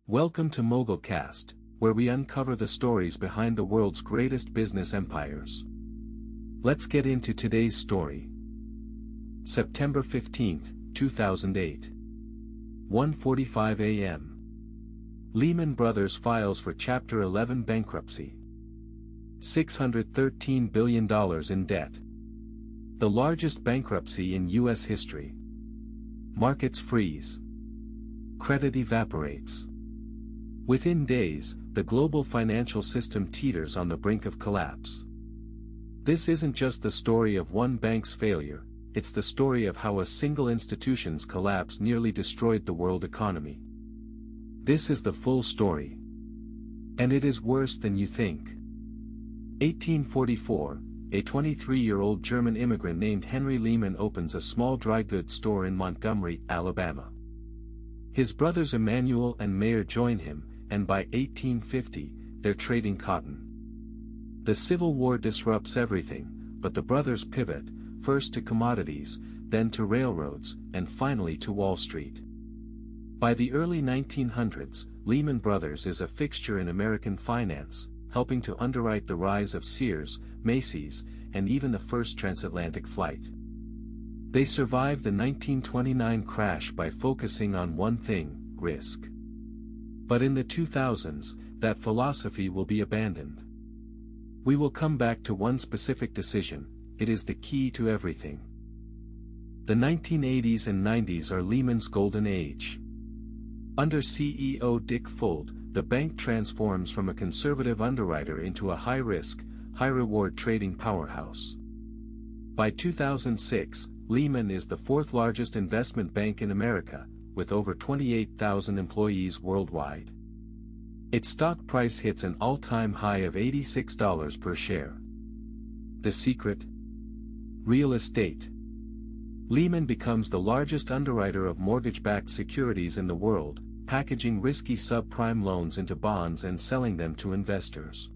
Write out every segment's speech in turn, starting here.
Welcome to MogulCast, where we uncover the stories behind the world's greatest business empires. Let's get into today's story. September 15, 2008. 1:45 a.m. Lehman Brothers files for Chapter 11 bankruptcy. $613 billion in debt. The largest bankruptcy in U.S. history. Markets freeze. Credit evaporates. Within days, the global financial system teeters on the brink of collapse. This isn't just the story of one bank's failure, it's the story of how a single institution's collapse nearly destroyed the world economy. This is the full story. And it is worse than you think. 1844, a 23-year-old German immigrant named Henry Lehman opens a small dry goods store in Montgomery, Alabama. His brothers Emanuel and Mayer join him, and by 1850, they're trading cotton. The Civil War disrupts everything, but the brothers pivot, first to commodities, then to railroads, and finally to Wall Street. By the early 1900s, Lehman Brothers is a fixture in American finance, helping to underwrite the rise of Sears, Macy's, and even the first transatlantic flight. They survived the 1929 crash by focusing on one thing: risk. But in the 2000s, that philosophy will be abandoned. We will come back to one specific decision: it is the key to everything. The 1980s and 90s are Lehman's golden age. Under CEO Dick Fuld, the bank transforms from a conservative underwriter into a high-risk, high-reward trading powerhouse. By 2006, Lehman is the fourth largest investment bank in America, with over 28,000 employees worldwide. Its stock price hits an all-time high of $86 per share. The secret? Real estate. Lehman becomes the largest underwriter of mortgage-backed securities in the world, packaging risky subprime loans into bonds and selling them to investors.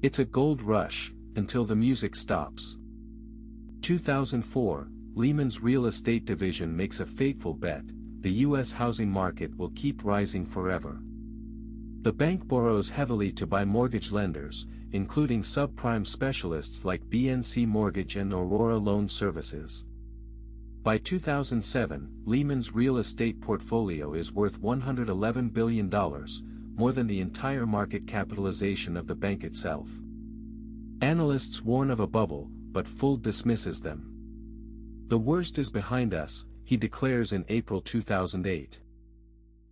It's a gold rush, until the music stops. 2004, Lehman's real estate division makes a fateful bet: the U.S. housing market will keep rising forever. The bank borrows heavily to buy mortgage lenders, including subprime specialists like BNC Mortgage and Aurora Loan Services. By 2007, Lehman's real estate portfolio is worth $111 billion, more than the entire market capitalization of the bank itself. Analysts warn of a bubble, but Fuld dismisses them. The worst is behind us, he declares in April 2008.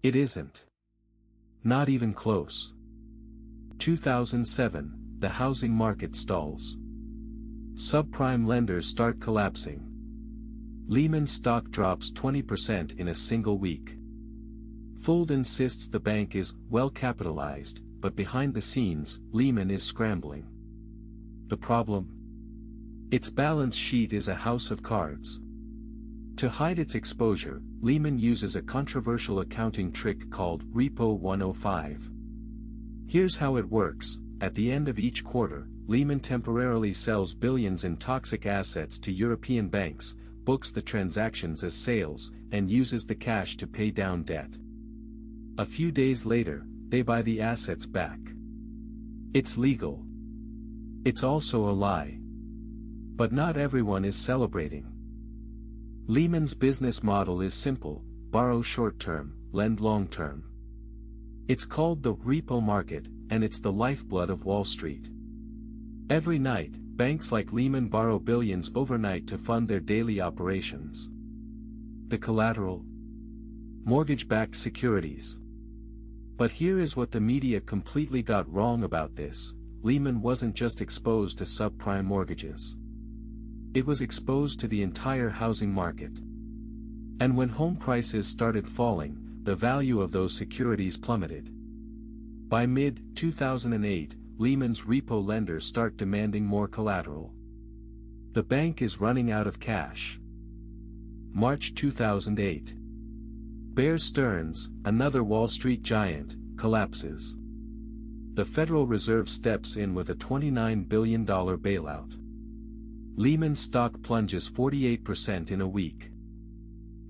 It isn't. Not even close. 2007, the housing market stalls. Subprime lenders start collapsing. Lehman stock drops 20% in a single week. Fuld insists the bank is well capitalized, but behind the scenes, Lehman is scrambling. The problem? Its balance sheet is a house of cards. To hide its exposure, Lehman uses a controversial accounting trick called Repo 105. Here's how it works: at the end of each quarter, Lehman temporarily sells billions in toxic assets to European banks, books the transactions as sales, and uses the cash to pay down debt. A few days later, they buy the assets back. It's legal. It's also a lie. But not everyone is celebrating. Lehman's business model is simple: borrow short-term, lend long-term. It's called the repo market, and it's the lifeblood of Wall Street. Every night, banks like Lehman borrow billions overnight to fund their daily operations. The collateral? Mortgage-backed securities. But here is what the media completely got wrong about this: Lehman wasn't just exposed to subprime mortgages. It was exposed to the entire housing market. And when home prices started falling, the value of those securities plummeted. By mid-2008, Lehman's repo lenders start demanding more collateral. The bank is running out of cash. March 2008. Bear Stearns, another Wall Street giant, collapses. The Federal Reserve steps in with a $29 billion bailout. Lehman's stock plunges 48% in a week.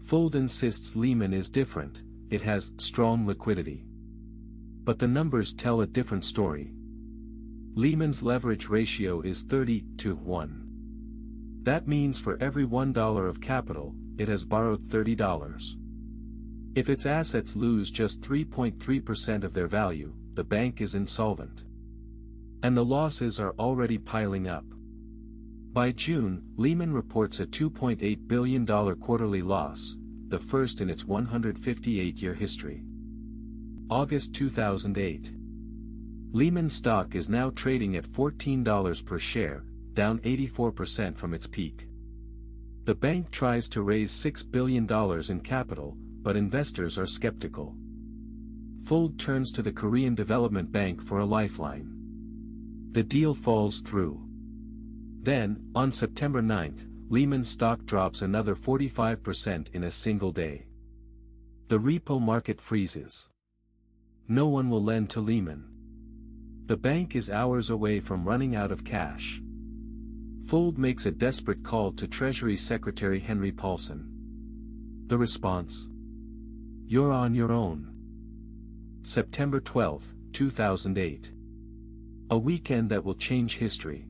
Fuld insists Lehman is different: it has strong liquidity. But the numbers tell a different story. Lehman's leverage ratio is 30-to-1. That means for every $1 of capital, it has borrowed $30. If its assets lose just 3.3% of their value, the bank is insolvent. And the losses are already piling up. By June, Lehman reports a $2.8 billion quarterly loss, the first in its 158-year history. August 2008. Lehman stock is now trading at $14 per share, down 84% from its peak. The bank tries to raise $6 billion in capital, but investors are skeptical. Fold turns to the Korean Development Bank for a lifeline. The deal falls through. Then, on September 9, Lehman stock drops another 45% in a single day. The repo market freezes. No one will lend to Lehman. The bank is hours away from running out of cash. Fold makes a desperate call to Treasury Secretary Henry Paulson. The response? You're on your own. September 12, 2008. A weekend that will change history.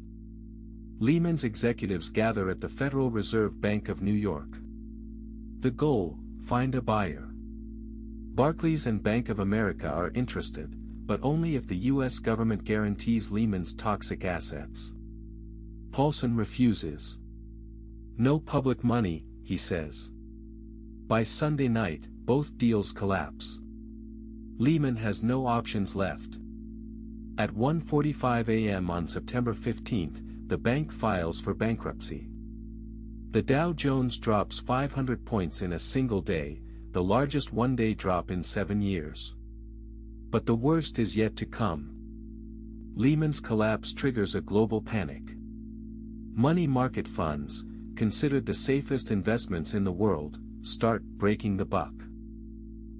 Lehman's executives gather at the Federal Reserve Bank of New York. The goal: find a buyer. Barclays and Bank of America are interested, but only if the U.S. government guarantees Lehman's toxic assets. Paulson refuses. No public money, he says. By Sunday night, both deals collapse. Lehman has no options left. At 1:45 a.m. on September 15, the bank files for bankruptcy. The Dow Jones drops 500 points in a single day, the largest one-day drop in 7 years. But the worst is yet to come. Lehman's collapse triggers a global panic. Money market funds, considered the safest investments in the world, start breaking the buck.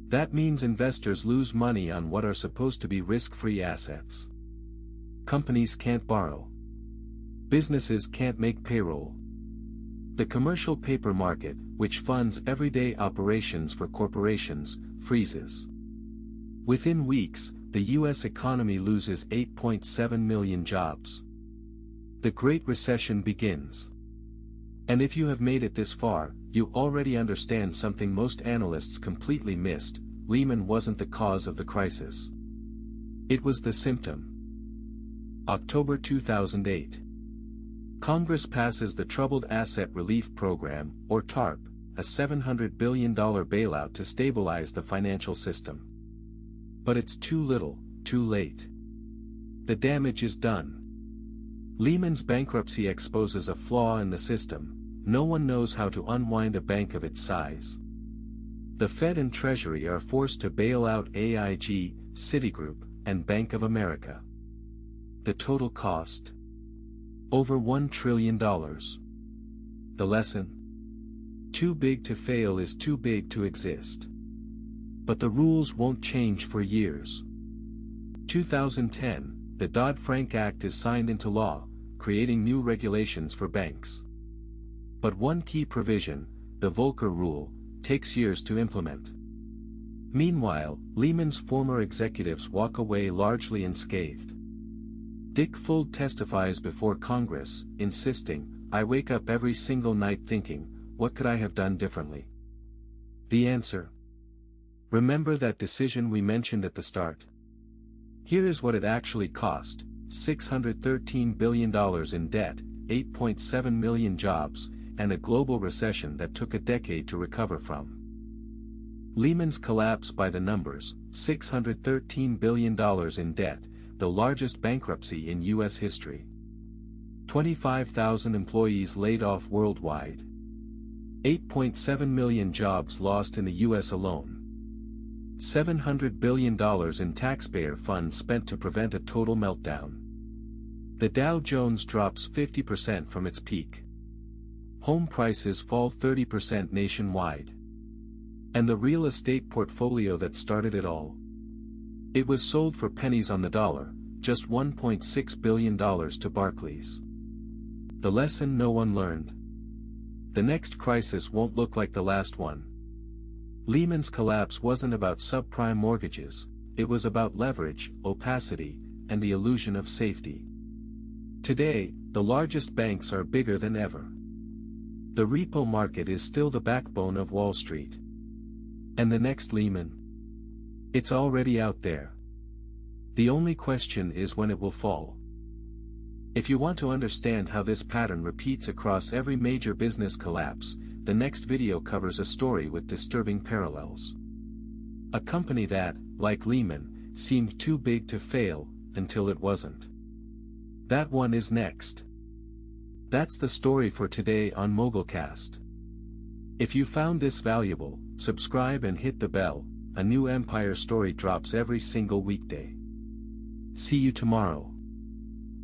That means investors lose money on what are supposed to be risk-free assets. Companies can't borrow. Businesses can't make payroll. The commercial paper market, which funds everyday operations for corporations, freezes. Within weeks, the U.S. economy loses 8.7 million jobs. The Great Recession begins. And if you have made it this far, you already understand something most analysts completely missed: Lehman wasn't the cause of the crisis. It was the symptom. October 2008. Congress passes the Troubled Asset Relief Program, or TARP, a $700 billion bailout to stabilize the financial system. But it's too little, too late. The damage is done. Lehman's bankruptcy exposes a flaw in the system: no one knows how to unwind a bank of its size. The Fed and Treasury are forced to bail out AIG, Citigroup, and Bank of America. The total cost? Over $1 trillion. The lesson? Too big to fail is too big to exist. But the rules won't change for years. 2010, the Dodd-Frank Act is signed into law, creating new regulations for banks. But one key provision, the Volcker Rule, takes years to implement. Meanwhile, Lehman's former executives walk away largely unscathed. Dick Fuld testifies before Congress, insisting, "I wake up every single night thinking, what could I have done differently?" The answer? Remember that decision we mentioned at the start? Here is what it actually cost: $613 billion in debt, 8.7 million jobs, and a global recession that took a decade to recover from. Lehman's collapse by the numbers: $613 billion in debt, the largest bankruptcy in U.S. history. 25,000 employees laid off worldwide. 8.7 million jobs lost in the U.S. alone. $700 billion in taxpayer funds spent to prevent a total meltdown. The Dow Jones drops 50% from its peak. Home prices fall 30% nationwide. And the real estate portfolio that started it all? It was sold for pennies on the dollar, just $1.6 billion to Barclays. The lesson no one learned. The next crisis won't look like the last one. Lehman's collapse wasn't about subprime mortgages, it was about leverage, opacity, and the illusion of safety. Today, the largest banks are bigger than ever. The repo market is still the backbone of Wall Street. And the next Lehman? It's already out there. The only question is when it will fall. If you want to understand how this pattern repeats across every major business collapse, the next video covers a story with disturbing parallels. A company that, like Lehman, seemed too big to fail, until it wasn't. That one is next. That's the story for today on MogulCast. If you found this valuable, subscribe and hit the bell. A new empire story drops every single weekday. See you tomorrow.